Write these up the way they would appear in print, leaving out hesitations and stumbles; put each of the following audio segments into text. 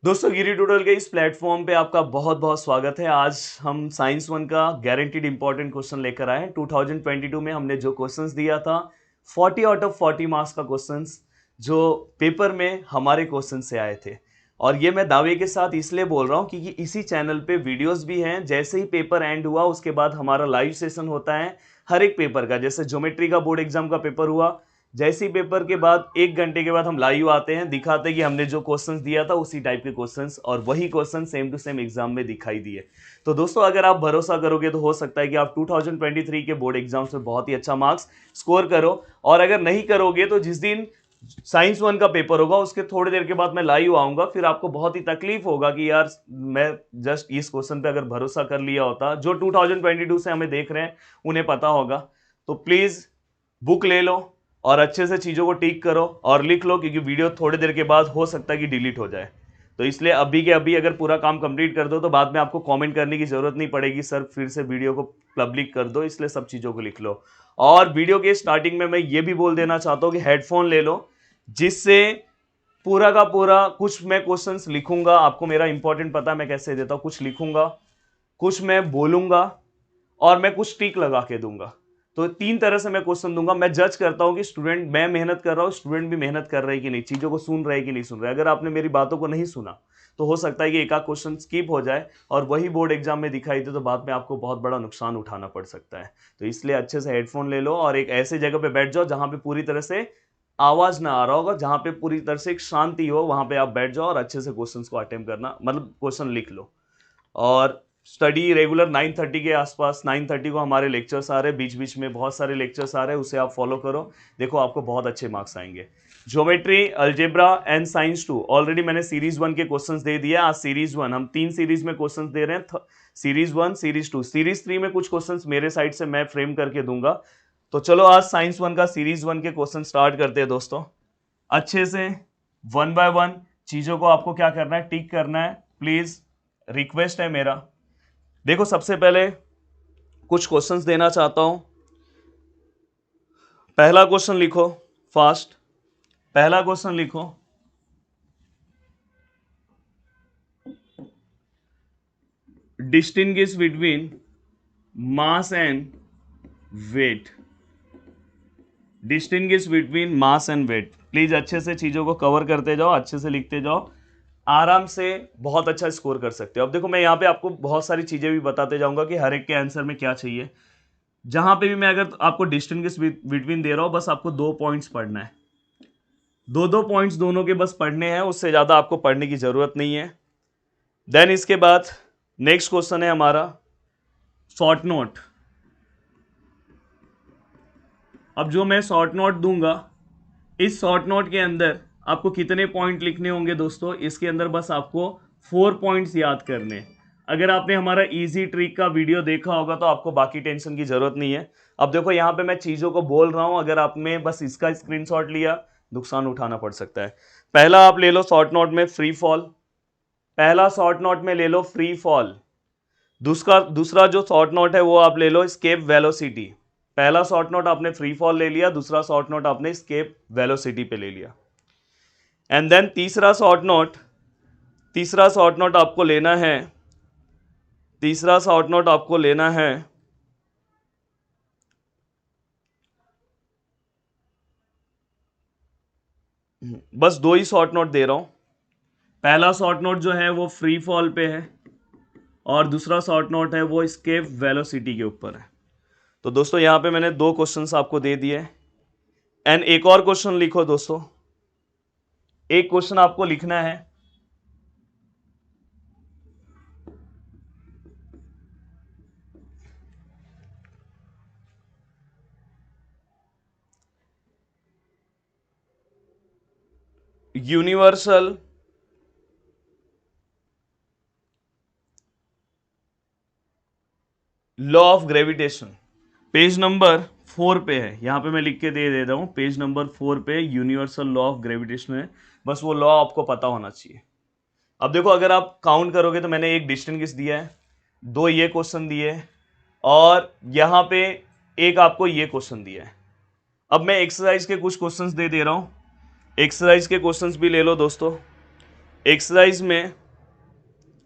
दोस्तों गिरी ट्यूटोरियल के इस प्लेटफॉर्म पे आपका बहुत बहुत स्वागत है। आज हम साइंस वन का गारंटीड इंपॉर्टेंट क्वेश्चन लेकर आए हैं। 2022 में हमने जो क्वेश्चंस दिया था 40 आउट ऑफ 40 मार्क्स का क्वेश्चंस जो पेपर में हमारे क्वेश्चन से आए थे। और ये मैं दावे के साथ इसलिए बोल रहा हूँ क्योंकि इसी चैनल पे वीडियोस भी हैं। जैसे ही पेपर एंड हुआ उसके बाद हमारा लाइव सेशन होता है हर एक पेपर का। जैसे ज्योमेट्री का बोर्ड एग्जाम का पेपर हुआ, जैसे ही पेपर के बाद 1 घंटे के बाद हम लाइव आते हैं, दिखाते हैं कि हमने जो क्वेश्चंस दिया था उसी टाइप के क्वेश्चंस और वही question same to same exam में दिखाई दिए। तो दोस्तों अगर आप भरोसा करोगे तो हो सकता है कि आप 2023 के बोर्ड एग्जाम्स में बहुत ही अच्छा मार्क्स स्कोर करो। और अगर नहीं करोगे तो जिस दिन साइंस वन का पेपर होगा उसके थोड़ी देर के बाद मैं लाइव आऊंगा, फिर आपको बहुत ही तकलीफ होगा कि यार मैं जस्ट इस क्वेश्चन पे अगर भरोसा कर लिया होता। जो 2022 से हमें देख रहे हैं उन्हें पता होगा। तो प्लीज बुक ले लो और अच्छे से चीज़ों को टिक करो और लिख लो, क्योंकि वीडियो थोड़ी देर के बाद हो सकता है कि डिलीट हो जाए। तो इसलिए अभी के अभी अगर पूरा काम कंप्लीट कर दो तो बाद में आपको कमेंट करने की ज़रूरत नहीं पड़ेगी, सर फिर से वीडियो को पब्लिक कर दो। इसलिए सब चीज़ों को लिख लो। और वीडियो के स्टार्टिंग में मैं ये भी बोल देना चाहता हूँ कि हेडफोन ले लो, जिससे पूरा का पूरा कुछ मैं क्वेश्चंस लिखूंगा, आपको मेरा इंपॉर्टेंट पता है मैं कैसे देता हूँ, कुछ लिखूंगा, कुछ मैं बोलूंगा और मैं कुछ टिक लगा के दूंगा। तो 3 तरह से मैं क्वेश्चन दूंगा। मैं जज करता हूं कि स्टूडेंट, मैं मेहनत कर रहा हूं, स्टूडेंट भी मेहनत कर रहे हैं कि नहीं, चीजों को सुन रहे हैं कि नहीं सुन रहे। अगर आपने मेरी बातों को नहीं सुना तो हो सकता है कि एक आध क्वेश्चन स्किप हो जाए और वही बोर्ड एग्जाम में दिखाई दे तो बाद में आपको बहुत बड़ा नुकसान उठाना पड़ सकता है। तो इसलिए अच्छे से हेडफोन ले लो और एक ऐसे जगह पे बैठ जाओ जहां पे पूरी तरह से आवाज ना आ रहा होगा, जहां पे पूरी तरह से एक शांति हो, वहां पे आप बैठ जाओ और अच्छे से क्वेश्चंस को अटेम्प्ट करना, मतलब क्वेश्चन लिख लो। और स्टडी रेगुलर 9:30 के आसपास, 9:30 को हमारे लेक्चर्स आ रहे हैं, बीच बीच में बहुत सारे लेक्चर्स आ रहे हैं, उसे आप फॉलो करो। देखो आपको बहुत अच्छे मार्क्स आएंगे। Geometry, algebra and science 2 already मैंने सीरीज 1 के क्वेश्चंस दे दिए। आज सीरीज 1 हम 3 सीरीज में क्वेश्चंस दे रहे हैं, सीरीज 1, सीरीज 2, सीरीज 3 में कुछ क्वेश्चंस मेरे साइड से मैं फ्रेम करके दूंगा। तो चलो आज साइंस 1 का सीरीज 1 के क्वेश्चन स्टार्ट करते हैं दोस्तों। अच्छे से 1 बाय 1 चीजों को आपको क्या करना है, टिक करना है। प्लीज रिक्वेस्ट है मेरा। देखो सबसे पहले कुछ क्वेश्चंस देना चाहता हूं। पहला क्वेश्चन लिखो फास्ट। पहला क्वेश्चन लिखो, distinguish between mass and weight. Distinguish between mass and weight. Please अच्छे से चीजों को कवर करते जाओ, अच्छे से लिखते जाओ, आराम से बहुत अच्छा स्कोर कर सकते हो। अब देखो मैं यहाँ पे आपको बहुत सारी चीजें भी बताते जाऊंगा कि हर एक के आंसर में क्या चाहिए। जहां पे भी मैं अगर आपको डिस्टिंग्विश बिटवीन दे रहा हूं, बस आपको 2 पॉइंट्स पढ़ना है। दो पॉइंट्स दोनों के बस पढ़ने हैं, उससे ज्यादा आपको पढ़ने की जरूरत नहीं है। देन इसके बाद नेक्स्ट क्वेश्चन है हमारा शॉर्ट नोट। अब जो मैं शॉर्ट नोट दूंगा, इस शॉर्ट नोट के अंदर आपको कितने पॉइंट लिखने होंगे दोस्तों, इसके अंदर बस आपको 4 पॉइंट्स याद करने। अगर आपने हमारा इजी ट्रिक का वीडियो देखा होगा तो आपको बाकी टेंशन की जरूरत नहीं है। अब देखो यहाँ पे मैं चीजों को बोल रहा हूं, अगर आपने बस इसका स्क्रीनशॉट लिया नुकसान उठाना पड़ सकता है। पहला आप ले लो शॉर्ट नोट में फ्री फॉल। पहला शॉर्ट नोट में ले लो फ्री फॉल। दूसरा जो शॉर्ट नोट है वो आप ले लो स्केप वेलोसिटी। पहला शॉर्ट नोट आपने फ्री फॉल ले लिया, दूसरा शॉर्ट नोट आपने स्केप वेलोसिटी पे ले लिया। एंड देन तीसरा शॉर्ट नोट आपको लेना है, तीसरा शॉर्ट नोट आपको लेना है बस 2 ही शॉर्ट नोट दे रहा हूं। पहला शॉर्ट नोट जो है वो फ्री फॉल पे है और दूसरा शॉर्ट नोट है वो स्केप वेलोसिटी के ऊपर है। तो दोस्तों यहां पे मैंने 2 क्वेश्चंस आपको दे दिए। एंड एक और क्वेश्चन लिखो दोस्तों, एक क्वेश्चन आपको लिखना है, universal law of gravitation. Page number 4 पे है, यहां पे मैं लिख के दे रहा हूं, पेज नंबर 4 पे यूनिवर्सल लॉ ऑफ ग्रेविटेशन है। बस वो लॉ आपको पता होना चाहिए। अब देखो अगर आप काउंट करोगे तो मैंने एक डिस्टेंस दिया है, 2 ये क्वेश्चन दिए हैं और यहां पे एक आपको ये क्वेश्चन दिया है। अब मैं एक्सरसाइज के कुछ क्वेश्चंस दे रहा हूं, एक्सरसाइज के क्वेश्चंस भी ले लो दोस्तों। एक्सरसाइज में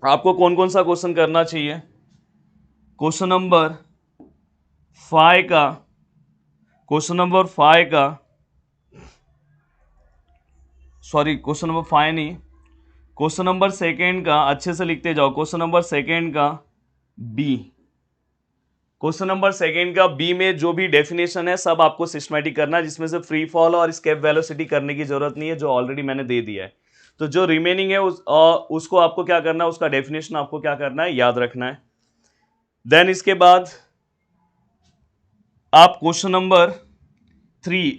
आपको कौन कौन सा क्वेश्चन करना चाहिए? क्वेश्चन नंबर 5 का, क्वेश्चन नंबर 5 का, सॉरी क्वेश्चन नंबर 5 नहीं, क्वेश्चन नंबर सेकेंड का, अच्छे से लिखते जाओ, क्वेश्चन नंबर सेकेंड का बी, क्वेश्चन नंबर सेकेंड का बी में जो भी डेफिनेशन है सब आपको सिस्टमैटिक करना है, जिसमें से फ्री फॉल और स्केप वेलोसिटी करने की जरूरत नहीं है, जो ऑलरेडी मैंने दे दिया है। तो जो रिमेनिंग है उसको आपको क्या करना है, उसका डेफिनेशन आपको क्या करना है, याद रखना है। देन इसके बाद आप क्वेश्चन नंबर 3,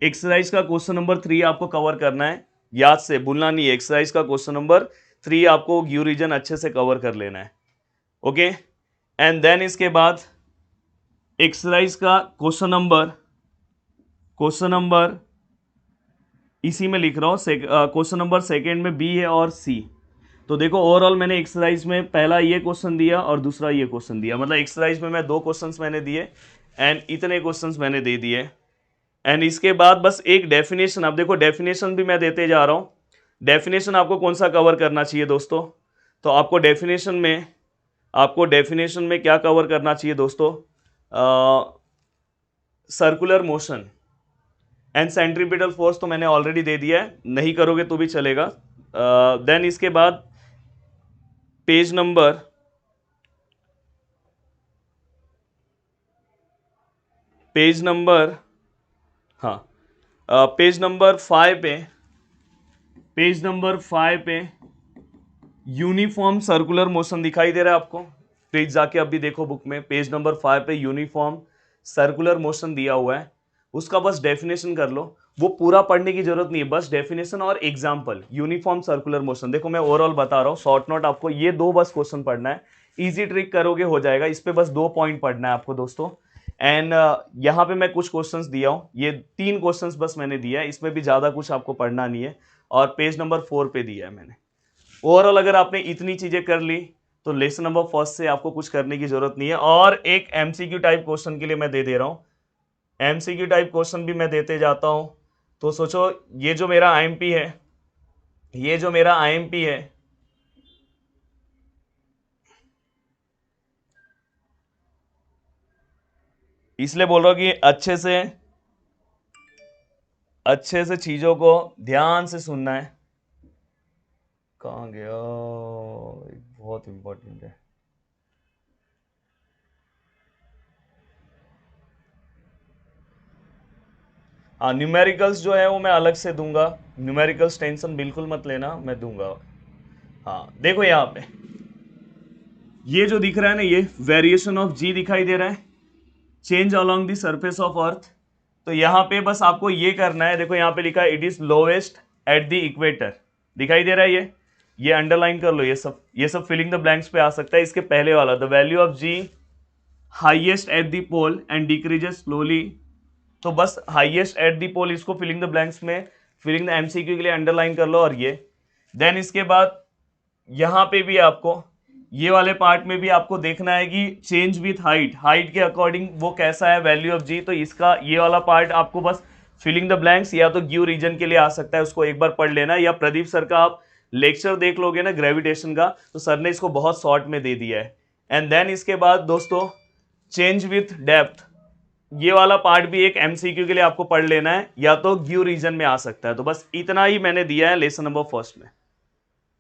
एक्सरसाइज का क्वेश्चन नंबर 3 आपको कवर करना है, याद से भूलना नहीं है। एक्सरसाइज का क्वेश्चन नंबर 3 आपको ग्यू रीजन अच्छे से कवर कर लेना है, ओके। एंड देन इसके बाद एक्सरसाइज का क्वेश्चन नंबर इसी में लिख रहा हूं, क्वेश्चन नंबर सेकेंड में बी है और सी। तो देखो ओवरऑल मैंने एक्सरसाइज में पहला ये क्वेश्चन दिया और दूसरा ये क्वेश्चन दिया, मतलब एक्सरसाइज में मैं 2 क्वेश्चंस मैंने दिए एंड इतने क्वेश्चंस मैंने दे दिए। एंड इसके बाद बस एक डेफिनेशन, अब देखो डेफिनेशन भी मैं देते जा रहा हूं। डेफिनेशन आपको कौन सा कवर करना चाहिए दोस्तों? तो आपको डेफिनेशन में क्या कवर करना चाहिए दोस्तों? Circular motion and centripetal force तो मैंने ऑलरेडी दे दिया है, नहीं करोगे तो भी चलेगा। देन इसके बाद पेज नंबर हाँ, पेज नंबर 5 पे यूनिफॉर्म सर्कुलर मोशन दिखाई दे रहा है आपको? प्लीज जाके अभी देखो बुक में, पेज नंबर 5 पे यूनिफॉर्म सर्कुलर मोशन दिया हुआ है, उसका बस डेफिनेशन कर लो। वो पूरा पढ़ने की जरूरत नहीं है, बस डेफिनेशन और एग्जांपल। यूनिफॉर्म सर्कुलर मोशन, देखो मैं ओवरऑल बता रहा हूँ, शॉर्ट नोट आपको ये 2 बस क्वेश्चन पढ़ना है, इजी ट्रिक करोगे हो जाएगा, इस पे बस 2 पॉइंट पढ़ना है आपको दोस्तों। एंड यहाँ पे मैं कुछ क्वेश्चंस दिया हूँ, ये 3 क्वेश्चंस बस मैंने दिया है, इसमें भी ज्यादा कुछ आपको पढ़ना नहीं है, और पेज नंबर 4 पे दिया है मैंने। ओवरऑल अगर आपने इतनी चीजें कर ली तो लेसन नंबर फर्स्ट से आपको कुछ करने की जरूरत नहीं है। और एक एमसीक्यू टाइप क्वेश्चन के लिए मैं दे रहा हूं, एमसीक्यू टाइप क्वेश्चन भी मैं देते जाता हूं। तो सोचो ये जो मेरा आईएमपी है, इसलिए बोल रहा हूं कि अच्छे से चीजों को ध्यान से सुनना है। कहां गया, बहुत इंपॉर्टेंट है। हाँ, न्यूमेरिकल्स जो है वो मैं अलग से दूंगा, न्यूमेरिकल्स टेंशन बिल्कुल मत लेना, मैं दूंगा। हाँ देखो यहाँ पे ये जो दिख रहा है ना, ये वेरिएशन ऑफ जी दिखाई दे रहा है, change along the surface of earth. तो यहाँ पे बस आपको ये करना है, देखो यहाँ पे लिखा है it is lowest at the equator, दिखाई दे रहा है ये अंडरलाइन कर लो, ये सब फिलिंग द ब्लैंक्स पे आ सकता है। इसके पहले वाला, the value of g highest at the pole and decreases slowly, तो बस हाईएस्ट एट द पोल, इसको फिलिंग द ब्लैंक्स में, फिलिंग द एमसीक्यू के लिए अंडरलाइन कर लो। और ये देन इसके बाद यहाँ पे भी आपको ये वाले पार्ट में भी आपको देखना है कि चेंज विथ हाइट के अकॉर्डिंग वो कैसा है वैल्यू ऑफ जी। तो इसका ये वाला पार्ट आपको बस फिलिंग द ब्लैंक्स या तो ग्यू रीजन के लिए आ सकता है, उसको एक बार पढ़ लेना, या प्रदीप सर का आप लेक्चर देख लोगे ना ग्रेविटेशन का, तो सर ने इसको बहुत शॉर्ट में दे दिया है। एंड देन इसके बाद दोस्तों चेंज विथ डेप्थ, ये वाला पार्ट भी एक एमसीक्यू के लिए आपको पढ़ लेना है, या तो ग्यू रीजन में आ सकता है। तो बस इतना ही मैंने दिया है लेसन नंबर फर्स्ट में।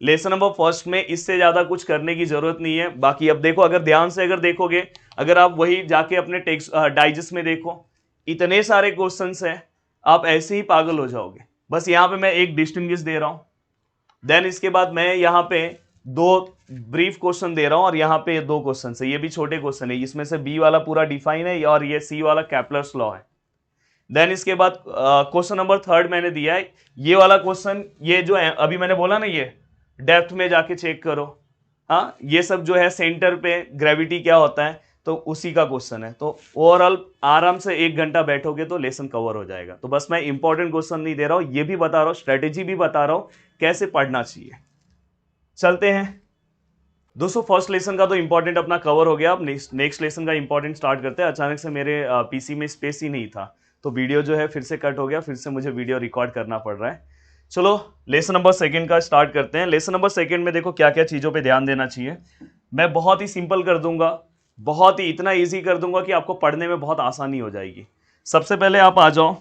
लेसन नंबर फर्स्ट में इससे ज्यादा कुछ करने की जरूरत नहीं है। बाकी अब देखो, अगर ध्यान से अगर देखोगे, अगर आप वही जाके अपने टेक्स्ट डाइजेस्ट में देखो, इतने सारे क्वेश्चंस हैं, आप ऐसे ही पागल हो जाओगे। बस यहाँ पे मैं एक डिस्टिंग्विश दे रहा हूं, देन इसके बाद मैं यहाँ पे 2 ब्रीफ क्वेश्चन दे रहा हूं, और यहाँ पे 2 क्वेश्चन है, ये भी छोटे क्वेश्चन है, इसमें से बी वाला पूरा डिफाइन है और ये सी वाला कैपलर्स लॉ है। देन इसके बाद क्वेश्चन नंबर 3 मैंने दिया है, ये वाला क्वेश्चन, ये जो है अभी मैंने बोला ना, ये डेप्थ में जाके चेक करो, हाँ ये सब जो है सेंटर पे ग्रेविटी क्या होता है, तो उसी का क्वेश्चन है। तो ओवरऑल आराम से 1 घंटा बैठोगे तो लेसन कवर हो जाएगा। तो बस मैं इंपॉर्टेंट क्वेश्चन नहीं दे रहा हूं, ये भी बता रहा हूं, स्ट्रेटेजी भी बता रहा हूं कैसे पढ़ना चाहिए। चलते हैं दोस्तों, फर्स्ट लेसन का तो इंपॉर्टेंट अपना कवर हो गया। अब नेक्स्ट लेसन का इंपॉर्टेंट स्टार्ट करते हैं। अचानक से मेरे पीसी में स्पेस ही नहीं था, तो वीडियो जो है फिर से कट हो गया, फिर से मुझे वीडियो रिकॉर्ड करना पड़ रहा है। चलो लेसन नंबर सेकंड का स्टार्ट करते हैं। लेसन नंबर सेकंड में देखो क्या क्या चीजों पे ध्यान देना चाहिए। मैं बहुत ही सिंपल कर दूंगा, बहुत ही इतना इजी कर दूंगा कि आपको पढ़ने में बहुत आसानी हो जाएगी। सबसे पहले आप आ जाओ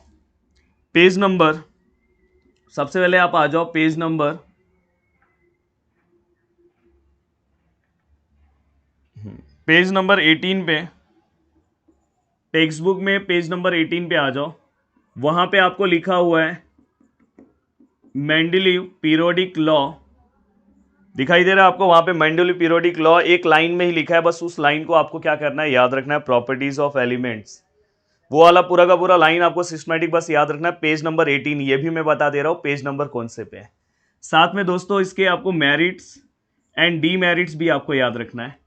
पेज नंबर, सबसे पहले आप आ जाओ पेज नंबर 18 पे, टेक्स्ट बुक में पेज नंबर 18 पे आ जाओ। वहां पे आपको लिखा हुआ है मेंडलीव पीरियोडिक लॉ, दिखाई दे रहा है आपको? वहां पे मेंडलीव पीरियोडिक लॉ एक लाइन में ही लिखा है, बस उस लाइन को आपको क्या करना है, याद रखना है। प्रॉपर्टीज ऑफ एलिमेंट्स, वो वाला पूरा का पूरा लाइन आपको सिस्टमैटिक बस याद रखना है। पेज नंबर 18, ये भी मैं बता दे रहा हूं पेज नंबर कौन से पे है। साथ में दोस्तों इसके आपको मेरिट्स एंड डीमेरिट्स भी आपको याद रखना है।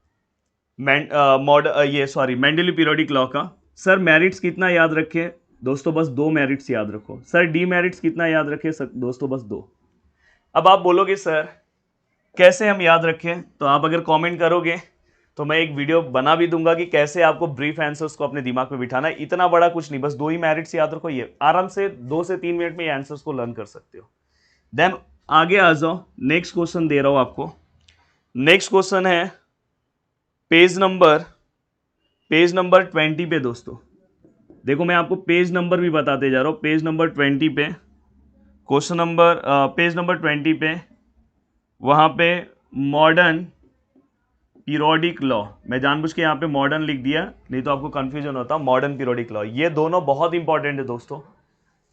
मेंडलीव पीरियोडिक लॉ का सर मेरिट्स कितना याद रखें दोस्तों? बस 2 मेरिट्स याद रखो। सर डीमेरिट्स कितना याद रखें दोस्तों? बस 2। अब आप बोलोगे सर कैसे हम याद रखें, तो आप अगर कमेंट करोगे तो मैं एक वीडियो बना भी दूंगा कि कैसे आपको ब्रीफ आंसर्स को अपने दिमाग में बिठाना है। इतना बड़ा कुछ नहीं, बस 2 ही मेरिट्स याद रखो, ये आराम से 2 से 3 मिनट में ये आंसर्स को लर्न कर सकते हो। देन आगे आ जाओ, नेक्स्ट क्वेश्चन दे रहा हूं आपको। नेक्स्ट क्वेश्चन है पेज नंबर 20 पे दोस्तों। देखो मैं आपको पेज नंबर भी बताते जा रहा हूं। पेज नंबर 20 पे क्वेश्चन नंबर, पेज नंबर 20 पे वहां पे मॉडर्न पीरियोडिक लॉ, मैं जानबूझ के यहाँ पे मॉडर्न लिख दिया, नहीं तो आपको कंफ्यूजन होता। मॉडर्न पीरियोडिक लॉ, ये दोनों बहुत इंपॉर्टेंट है दोस्तों,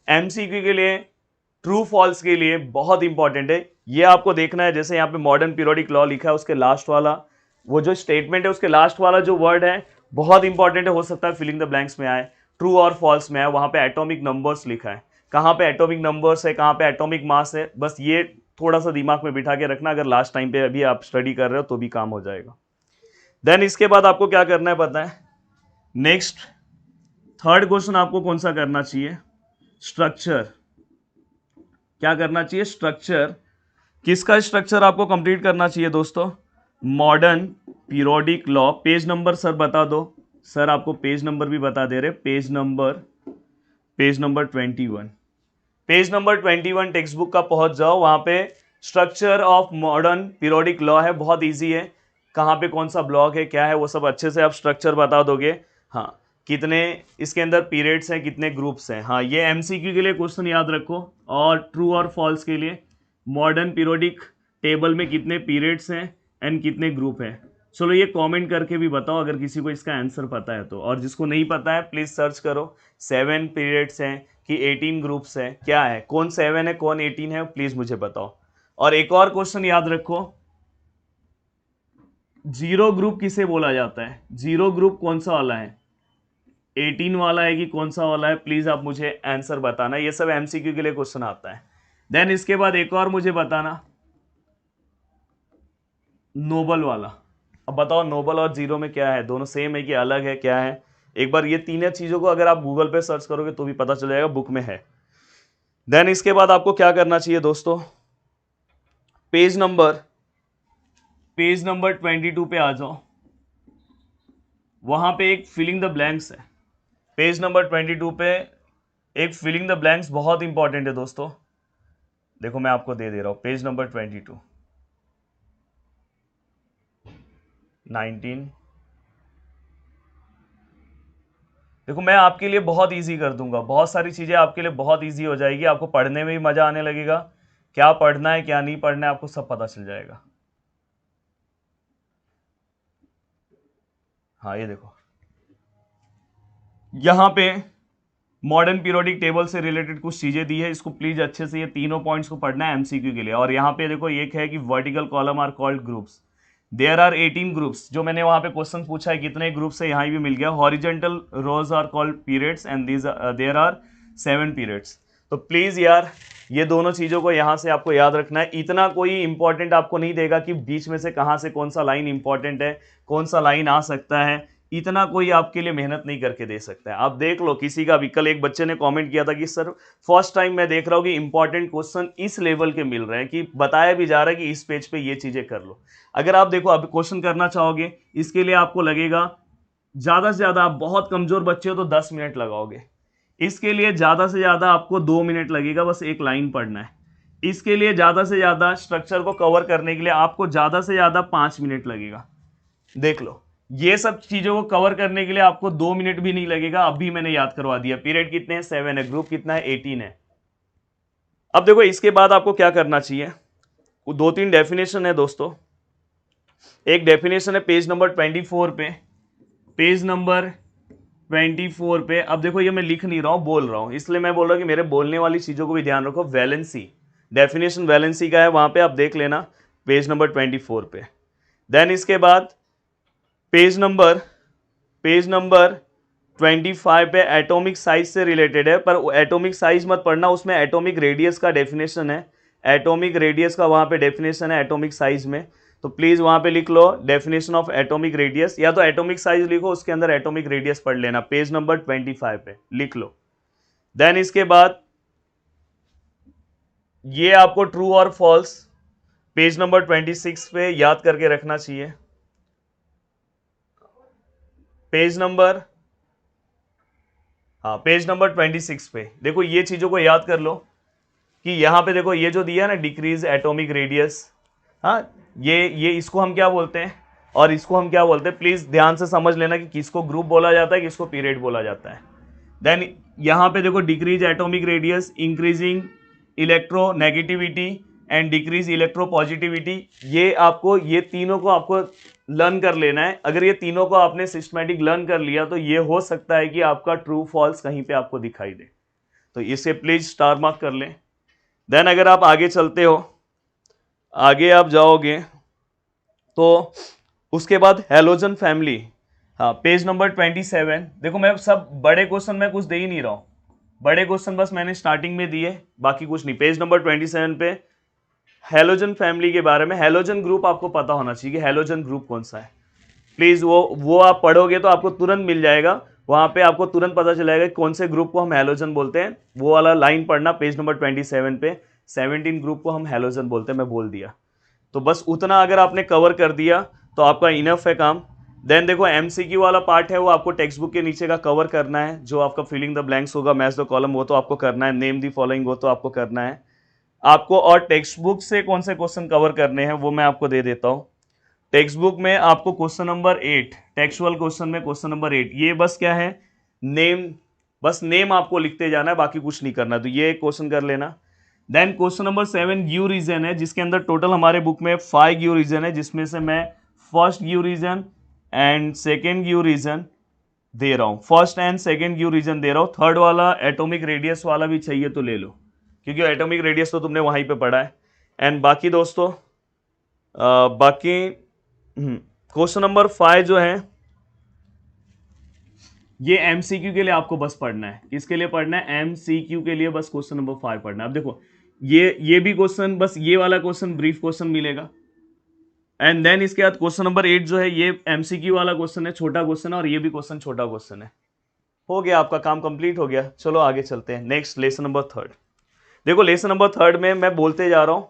एमसीक्यू के लिए, ट्रू फॉल्स के लिए बहुत इंपॉर्टेंट है। ये आपको देखना है, जैसे यहाँ पे मॉडर्न पीरियोडिक लॉ लिखा है, उसके लास्ट वाला वो जो स्टेटमेंट है, उसके लास्ट वाला जो वर्ड है बहुत इंपॉर्टेंट है। हो सकता है फिलिंग द ब्लैंक्स में आए, ट्रू और फॉल्स में आए। वहां पे एटॉमिक नंबर्स लिखा है, कहाँ पे एटॉमिक नंबर्स है, कहाँ पे एटॉमिक मास है, बस ये थोड़ा सा दिमाग में बिठा के रखना। अगर लास्ट टाइम पे अभी आप स्टडी कर रहे हो तो भी काम हो जाएगा। देन इसके बाद आपको क्या करना है पता है? नेक्स्ट थर्ड क्वेश्चन आपको कौन सा करना चाहिए? स्ट्रक्चर। क्या करना चाहिए? स्ट्रक्चर। किसका स्ट्रक्चर आपको कंप्लीट करना चाहिए दोस्तों? Modern periodic law. Page number sir बता दो। सर आपको पेज नंबर भी बता दे रहे, page number 21। Page number 21 text book का पहुंच जाओ, वहां पे structure of modern periodic law है, बहुत इजी है। कहाँ पे कौन सा ब्लॉक है, क्या है, वो सब अच्छे से आप स्ट्रक्चर बता दोगे। हाँ, कितने इसके अंदर पीरियड्स हैं, कितने ग्रुप्स हैं। हाँ, ये एमसीक्यू के लिए क्वेश्चन याद रखो, और ट्रू और फॉल्स के लिए मॉडर्न पीरियोडिक टेबल में कितने पीरियड्स हैं एंड कितने ग्रुप हैं। चलो ये कमेंट करके भी बताओ अगर किसी को इसका आंसर पता है तो, और जिसको नहीं पता है प्लीज़ सर्च करो। 7 पीरियड्स हैं कि 18 ग्रुप्स हैं, क्या है, कौन 7 है कौन 18 है, प्लीज़ मुझे बताओ। और एक और क्वेश्चन याद रखो, जीरो ग्रुप किसे बोला जाता है? जीरो ग्रुप कौन सा वाला है, 18 वाला है कि कौन सा वाला है? प्लीज आप मुझे आंसर बताना। ये सब एमसीक्यू के लिए क्वेश्चन आता है। देन इसके बाद एक और मुझे बताना, नोबल वाला। अब बताओ नोबल और जीरो में क्या है, दोनों सेम है कि अलग है, क्या है? एक बार ये तीनों चीजों को अगर आप गूगल पे सर्च करोगे तो भी पता चल जाएगा, बुक में है। देन इसके बाद आपको क्या करना चाहिए दोस्तों? पेज नंबर 22 पे आ जाओ, वहां पे एक फिलिंग द ब्लैंक्स है। पेज नंबर 22 पे एक फिलिंग द ब्लैंक्स बहुत इंपॉर्टेंट है दोस्तों। देखो मैं आपको दे रहा हूं, पेज नंबर 22, 19। देखो मैं आपके लिए बहुत इजी कर दूंगा, बहुत सारी चीजें आपके लिए बहुत इजी हो जाएगी, आपको पढ़ने में भी मजा आने लगेगा। क्या पढ़ना है क्या नहीं पढ़ना है आपको सब पता चल जाएगा। हाँ ये देखो, यहां पे मॉडर्न पीरियोडिक टेबल से रिलेटेड कुछ चीजें दी है, इसको प्लीज अच्छे से ये तीनों पॉइंट्स को पढ़ना है एमसीक्यू के लिए। और यहाँ पे देखो एक है कि vertical column are called groups, there are 18 groups. जो मैंने वहां पे क्वेश्चन पूछा है कितने ग्रुप्स है, यहाँ भी मिल गया। Horizontal rows are called periods and these there are 7 periods. तो प्लीज यार ये दोनों चीजों को यहाँ से आपको याद रखना है। इतना कोई इंपॉर्टेंट आपको नहीं देगा कि बीच में से कहाँ से कौन सा लाइन इंपॉर्टेंट है, कौन सा लाइन आ सकता है, इतना कोई आपके लिए मेहनत नहीं करके दे सकता है। आप देख लो, किसी का भी, कल एक बच्चे ने कमेंट किया था कि सर फर्स्ट टाइम मैं देख रहा हूँ कि इंपॉर्टेंट क्वेश्चन इस लेवल के मिल रहे हैं, कि बताया भी जा रहा है कि इस पेज पे ये चीजें कर लो। अगर आप देखो अब क्वेश्चन करना चाहोगे, इसके लिए आपको लगेगा ज्यादा से ज्यादा, आप बहुत कमजोर बच्चे हो तो 10 मिनट लगाओगे, इसके लिए ज्यादा से ज्यादा आपको 2 मिनट लगेगा, बस एक लाइन पढ़ना है। इसके लिए ज़्यादा से ज़्यादा स्ट्रक्चर को कवर करने के लिए आपको ज़्यादा से ज़्यादा 5 मिनट लगेगा। देख लो, ये सब चीज़ों को कवर करने के लिए आपको 2 मिनट भी नहीं लगेगा। अभी मैंने याद करवा दिया। पीरियड कितने हैं? 7 है। ग्रुप कितना है? 18 है। अब देखो, इसके बाद आपको क्या करना चाहिए? 2-3 डेफिनेशन है दोस्तों। एक डेफिनेशन है पेज नंबर 24 पे, पेज नंबर 24 पे। अब देखो, ये मैं लिख नहीं रहा हूं, बोल रहा हूं, इसलिए मैं बोल रहा हूं कि मेरे बोलने वाली चीजों को भी ध्यान रखो। वैलेंसी, डेफिनेशन वैलेंसी का है, वहां पे आप देख लेना, पेज नंबर 24 पे। देन इसके बाद पेज नंबर 25 पे एटॉमिक साइज से रिलेटेड है, पर एटॉमिक साइज मत पढ़ना, उसमें एटॉमिक रेडियस का डेफिनेशन है। एटॉमिक रेडियस का वहां पे डेफिनेशन है एटॉमिक साइज में, तो प्लीज वहां पे लिख लो डेफिनेशन ऑफ एटॉमिक रेडियस, या तो एटॉमिक साइज लिखो, उसके अंदर एटॉमिक रेडियस पढ़ लेना, पेज नंबर 25 पे लिख लो। देन इसके बाद ये आपको ट्रू और फॉल्स पेज नंबर 26 पे याद करके रखना चाहिए। पेज नंबर हाँ, पेज नंबर 26 पे देखो, ये चीजों को याद कर लो कि यहां पे देखो, ये जो दिया ना डिक्रीज एटॉमिक रेडियस, हाँ, ये इसको हम क्या बोलते हैं और इसको हम क्या बोलते हैं, प्लीज ध्यान से समझ लेना कि किसको ग्रुप बोला जाता है, किसको पीरियड बोला जाता है। देन यहां पे देखो, decrease atomic radius, increasing electronegativity and decrease electropositivity, ये तीनों को आपको लर्न कर लेना है। अगर ये तीनों को आपने सिस्टमैटिक लर्न कर लिया तो ये हो सकता है कि आपका ट्रू फॉल्स कहीं पे आपको दिखाई दे, तो इसे प्लीज स्टार मार्क कर लें। देन अगर आप आगे चलते हो, आगे आप जाओगे तो उसके बाद हैलोजन फैमिली, हाँ, पेज नंबर 27। देखो, मैं सब बड़े क्वेश्चन में कुछ दे ही नहीं रहा हूं, बड़े क्वेश्चन बस मैंने स्टार्टिंग में दिए, बाकी कुछ नहीं। पेज नंबर 27 पे हैलोजन फैमिली के बारे में, हैलोजन ग्रुप आपको पता होना चाहिए कि हैलोजन ग्रुप कौन सा है। प्लीज वो आप पढ़ोगे तो आपको तुरंत मिल जाएगा, वहां पे आपको तुरंत पता चलेगा कि कौन से ग्रुप को हम हैलोजन बोलते हैं। वो वाला लाइन पढ़ना पेज नंबर 27 पे, 17 ग्रुप को हम हैलोजन बोलते हैं, मैं बोल दिया। तो बस उतना अगर आपने कवर कर दिया तो आपका इनफ है काम। देन देखो, एमसीक्यू वाला पार्ट है, वो आपको टेक्स्ट बुक के नीचे का कवर करना है, जो आपका फिलिंग द ब्लैंक्स होगा, मैच द कॉलम, वो तो आपको करना है। नेम द फॉलोइंग, वो तो आपको करना है आपको। और टेक्स्ट बुक से कौन से क्वेश्चन कवर करने हैं वो मैं आपको दे देता हूं। टेक्स्ट बुक में आपको क्वेश्चन नंबर 8, टेक्सुअल क्वेश्चन में क्वेश्चन नंबर 8, ये बस क्या है, नेम, बस नेम आपको लिखते जाना है, बाकी कुछ नहीं करना, तो ये क्वेश्चन कर लेना। Then question number 7 give reason है, जिसके अंदर टोटल हमारे बुक में 5 गिव रीजन है, जिसमें से मैं first give reason and second give reason दे रहा हूं, first and second give reason दे रहा हूं। थर्ड वाला एटॉमिक रेडियस वाला भी चाहिए तो ले लो, क्योंकि एटॉमिक रेडियस तो तुमने वहीं पे पढ़ा है। एंड बाकी दोस्तों, बाकी क्वेश्चन नंबर 5 जो है, ये एमसीक्यू के लिए आपको बस पढ़ना है। किसके लिए पढ़ना है? एमसीक्यू के लिए बस क्वेश्चन नंबर 5 पढ़ना है। अब देखो, ये भी क्वेश्चन, बस ये वाला क्वेश्चन ब्रीफ क्वेश्चन मिलेगा। एंड देन इसके बाद क्वेश्चन नंबर 8 जो है, ये एमसीक्यू वाला क्वेश्चन है, छोटा क्वेश्चन है, और ये भी क्वेश्चन छोटा क्वेश्चन है। हो गया, आपका काम कंप्लीट हो गया। चलो आगे चलते हैं, नेक्स्ट लेसन नंबर 3। देखो, लेसन नंबर 3 में मैं बोलते जा रहा हूं,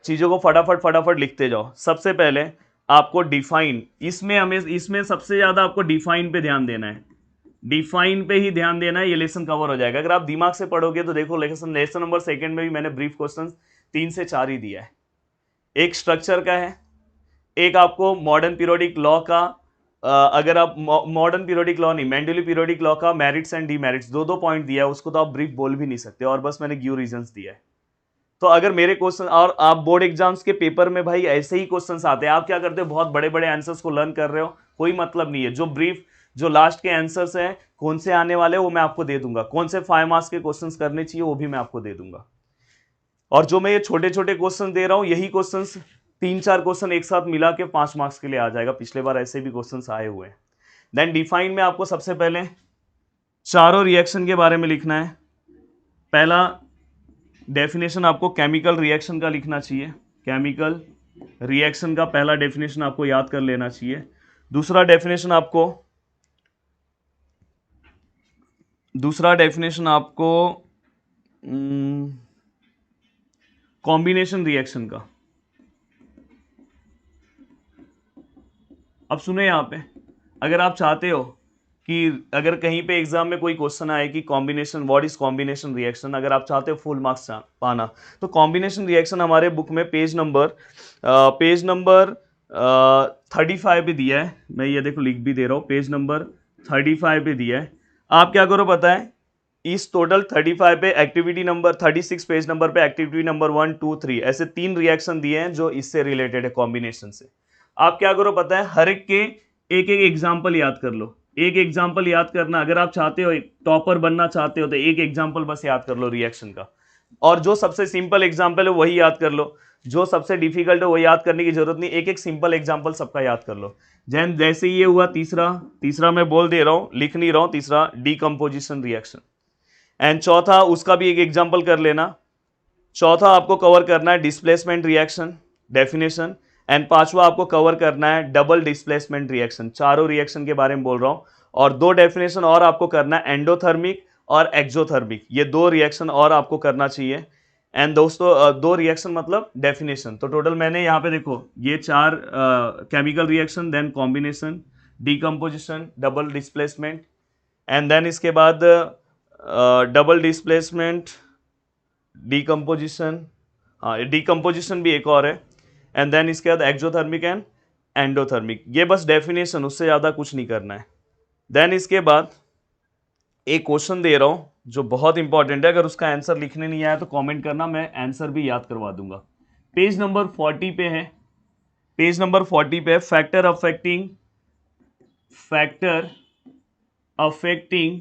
चीजों को फटाफट फटाफट लिखते जाओ। सबसे पहले आपको डिफाइन, इसमें सबसे ज्यादा आपको डिफाइन पे ध्यान देना है, डिफाइन पे ही ध्यान देना है, ये लेसन कवर हो जाएगा। अगर आप दिमाग से पढ़ोगे तो देखो, लेसन नंबर 2 में भी मैंने ब्रीफ क्वेश्चन 3 से 4 ही दिया है। एक स्ट्रक्चर का है, एक आपको मॉडर्न पीरियोडिक लॉ का, अगर आप मॉडर्न पीरियोडिक लॉ नहीं, मेंडली पीरियोडिक लॉ का मेरिट्स एंड डीमेरिट्स, दो पॉइंट दिया है, उसको तो आप ब्रीफ बोल भी नहीं सकते, और बस मैंने गिव रीजंस दिया है। तो अगर मेरे क्वेश्चन, और आप बोर्ड एग्जाम्स के पेपर में भाई ऐसे ही क्वेश्चंस आते हैं, आप क्या करते हो, बहुत बड़े बड़े आंसर्स को लर्न कर रहे हो, कोई मतलब नहीं है। जो ब्रीफ, जो लास्ट के आंसर्स हैं, कौन से आने वाले वो मैं आपको दे दूंगा, कौन से 5 मार्क्स के क्वेश्चंस करने चाहिए वो भी मैं आपको दे दूंगा। और जो मैं ये छोटे छोटे क्वेश्चन दे रहा हूं, यही क्वेश्चंस 3-4 क्वेश्चन एक साथ मिला के 5 मार्क्स के लिए आ जाएगा, पिछले बार ऐसे भी क्वेश्चंस आए हुए हैं। देन डिफाइन में आपको सबसे पहले चारों रिएक्शन के बारे में लिखना है। पहला डेफिनेशन आपको केमिकल रिएक्शन का लिखना चाहिए, केमिकल रिएक्शन का पहला डेफिनेशन आपको याद कर लेना चाहिए। दूसरा डेफिनेशन आपको कॉम्बिनेशन रिएक्शन का। अब सुने, यहां पे अगर आप चाहते हो कि अगर कहीं पे एग्जाम में कोई क्वेश्चन आए कि combination, what is combination reaction, अगर आप चाहते हो फुल मार्क्स पाना, तो कॉम्बिनेशन रिएक्शन हमारे बुक में पेज नंबर 35 पे दिया है। मैं ये देखो लिख भी दे रहा हूँ, पेज नंबर 35 पे दिया है। आप क्या करो पता है, इस टोटल 35 पे एक्टिविटी नंबर 36 पेज नंबर पे एक्टिविटी नंबर 1, 2, 3 ऐसे 3 रिएक्शन दिए हैं जो इससे रिलेटेड है, कॉम्बिनेशन से। आप क्या करो पता है, हर एक के एक एक एग्जाम्पल याद कर लो। एक एग्जाम्पल याद करना, अगर आप चाहते हो टॉपर बनना चाहते हो तो एक एग्जाम्पल बस याद कर लो रिएक्शन का, और जो सबसे सिंपल एग्जाम्पल है वही याद कर लो, जो सबसे डिफिकल्ट है वो याद करने की जरूरत नहीं, एक एक सिंपल एग्जाम्पल सबका याद कर लो। जैसे ये हुआ तीसरा मैं बोल दे रहा हूँ, लिख नहीं रहा हूँ, तीसरा डीकम्पोजिशन रिएक्शन। एंड चौथा उसका भी एक एग्जाम्पल कर लेना। चौथा आपको कवर करना है डिस्प्लेसमेंट रिएक्शन डेफिनेशन। एंड पांचवा आपको कवर करना है डबल डिस्प्लेसमेंट रिएक्शन। चारों रिएक्शन के बारे में बोल रहा हूं, और 2 डेफिनेशन और आपको करना है, एंडोथर्मिक और एक्सोथर्मिक, ये 2 रिएक्शन और आपको करना चाहिए। एंड दोस्तों 2 रिएक्शन मतलब डेफिनेशन, तो टोटल मैंने यहाँ पे देखो ये 4 chemical reaction, then combination, decomposition, double displacement, and then इसके बाद डबल डिस्प्लेसमेंट, डीकम्पोजिशन, हाँ डीकम्पोजिशन भी एक और है, एंड देन इसके बाद एक्सोथर्मिक एंड एंडोथर्मिक। ये बस डेफिनेशन, उससे ज़्यादा कुछ नहीं करना है। देन इसके बाद एक क्वेश्चन दे रहा हूँ जो बहुत इंपॉर्टेंट है, अगर उसका आंसर लिखने नहीं आया तो कमेंट करना, मैं आंसर भी याद करवा दूंगा। पेज नंबर 40 पे है, पेज नंबर 40 पे factor affecting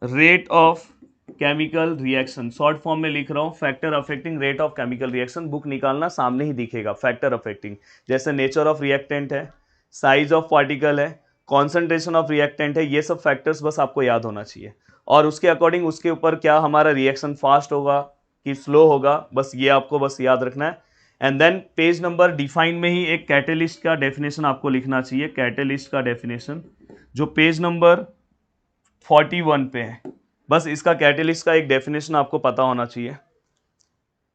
rate of chemical reaction, short form में लिख रहा हूं, factor affecting rate of chemical reaction. Book निकालना, सामने ही दिखेगा फैक्टर अफेक्टिंग, जैसे नेचर ऑफ रिएक्टेंट है, साइज ऑफ पार्टिकल है, कॉन्सेंट्रेशन ऑफ रिएक्टेंट है, ये सब फैक्टर्स बस आपको याद होना चाहिए, और उसके अकॉर्डिंग उसके ऊपर क्या हमारा रिएक्शन फास्ट होगा कि स्लो होगा, बस ये आपको बस याद रखना है। And then page number define में ही एक कैटेलिस्ट का डेफिनेशन आपको लिखना चाहिए, कैटेलिस्ट का डेफिनेशन जो पेज नंबर 41 पे है। बस इसका कैटेलिस्ट का एक डेफिनेशन आपको पता होना चाहिए।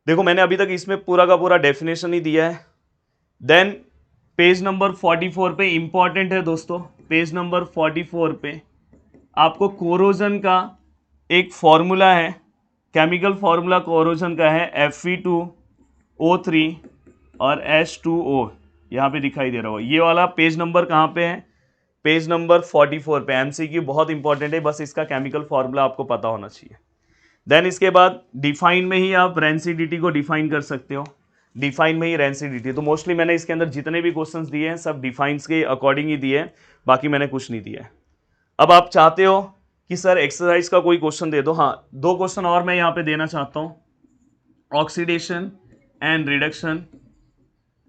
देखो मैंने अभी तक इसमें पूरा का पूरा डेफिनेशन ही दिया है। देन पेज नंबर 44 पे इंपॉर्टेंट है दोस्तों, पेज नंबर 44 पे आपको कोरोजन का एक फॉर्मूला है, केमिकल फॉर्मूला कोरोजन का है Fe2O3 और H2O, यहाँ पे दिखाई दे रहा हो, ये वाला पेज नंबर कहाँ पे है, पेज नंबर 44 पे। एमसीक्यू बहुत इंपॉर्टेंट है, बस इसका केमिकल फॉर्मूला आपको पता होना चाहिए। देन इसके बाद डिफाइन में ही आप रेंसिडिटी को डिफाइन कर सकते हो, डिफाइन में ही रेंसिडिटी। तो मोस्टली मैंने इसके अंदर जितने भी क्वेश्चंस दिए हैं सब डिफाइंस के अकॉर्डिंग ही दिए हैं, बाकी मैंने कुछ नहीं दिया है। अब आप चाहते हो कि सर एक्सरसाइज का कोई क्वेश्चन दे दो, हाँ 2 क्वेश्चन और मैं यहाँ पे देना चाहता हूँ, oxidation and reduction,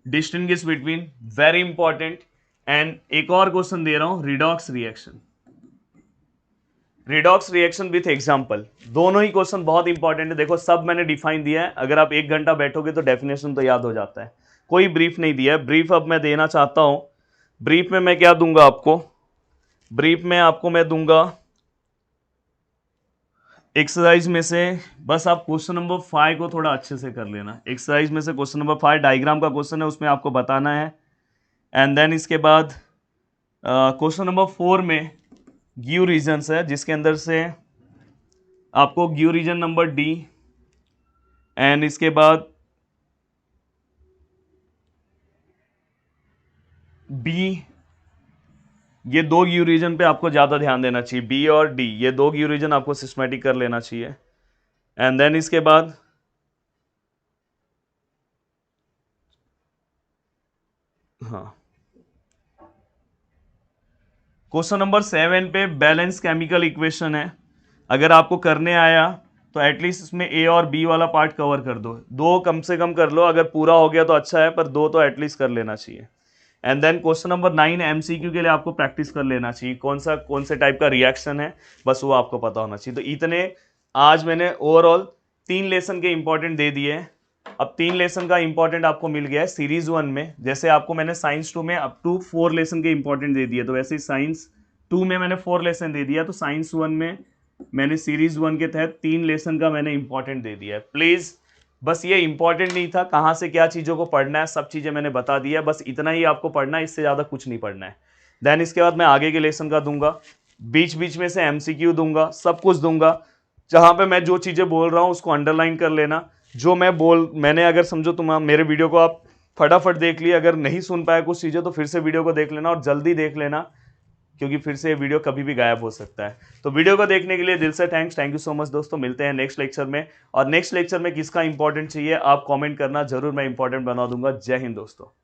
distinguish between, very important. And एक और क्वेश्चन दे रहा हूं, redox reaction, redox reaction with example. दोनों ही क्वेश्चन बहुत इंपॉर्टेंट है। देखो सब मैंने डिफाइन दिया है, अगर आप 1 घंटा बैठोगे तो डेफिनेशन तो याद हो जाता है, कोई ब्रीफ नहीं दिया है। ब्रीफ अब मैं देना चाहता हूं, ब्रीफ में मैं क्या दूंगा आपको, ब्रीफ में आपको मैं दूंगा एक्सरसाइज में से, बस आप क्वेश्चन नंबर 5 को थोड़ा अच्छे से कर लेना। एक्सरसाइज में से क्वेश्चन नंबर 5 डायग्राम का क्वेश्चन है, उसमें आपको बताना है। एंड देन इसके बाद क्वेश्चन नंबर 4 में ग्यू रीजन्स है, जिसके अंदर से आपको give reason number D, and इसके बाद बी, ये 2 ग्यू रीजन पे आपको ज़्यादा ध्यान देना चाहिए, बी और डी, ये 2 ग्यू रीजन आपको सिस्टमेटिक कर लेना चाहिए। एंड देन इसके बाद हाँ क्वेश्चन नंबर 7 पे बैलेंस केमिकल इक्वेशन है, अगर आपको करने आया तो एटलीस्ट इसमें ए और बी वाला पार्ट कवर कर दो, 2 कम से कम कर लो, अगर पूरा हो गया तो अच्छा है, पर 2 तो एटलीस्ट कर लेना चाहिए। And then question number 9 MCQ के लिए आपको प्रैक्टिस कर लेना चाहिए, कौन से टाइप का रिएक्शन है, बस वो आपको पता होना चाहिए। तो इतने आज मैंने ओवरऑल 3 लेसन के इंपॉर्टेंट दे दिए हैं। अब 3 लेसन का इंपॉर्टेंट आपको मिल गया है सीरीज 1 में, जैसे आपको मैंने साइंस 2 में अप टू 4 लेसन के इंपॉर्टेंट दे दिए, तो वैसे ही साइंस 2 में मैंने 4 लेसन दे दिया, तो साइंस 1 में मैंने सीरीज 1 के तहत 3 लेसन का मैंने इंपॉर्टेंट दे दिया है। प्लीज़ बस ये इंपॉर्टेंट नहीं था कहाँ से क्या चीज़ों को पढ़ना है, सब चीज़ें मैंने बता दिया, बस इतना ही आपको पढ़ना है, इससे ज़्यादा कुछ नहीं पढ़ना है। देन इसके बाद मैं आगे के लेसन का दूंगा। बीच बीच में से एमसीक्यू दूंगा, सब कुछ दूंगा। जहां पे मैं जो चीजें बोल रहा हूं उसको अंडरलाइन कर लेना। जो मैंने अगर समझो तुम मेरे वीडियो को आप फटाफट देख लिया, अगर नहीं सुन पाया कुछ चीजें तो फिर से वीडियो को देख लेना और जल्दी देख लेना, क्योंकि फिर से ये वीडियो कभी भी गायब हो सकता है। तो वीडियो को देखने के लिए दिल से थैंक यू सो मच दोस्तों। मिलते हैं नेक्स्ट लेक्चर में, और नेक्स्ट लेक्चर में किसका इंपॉर्टेंट चाहिए आप कमेंट करना, जरूर मैं इंपॉर्टेंट बना दूंगा। जय हिंद दोस्तों।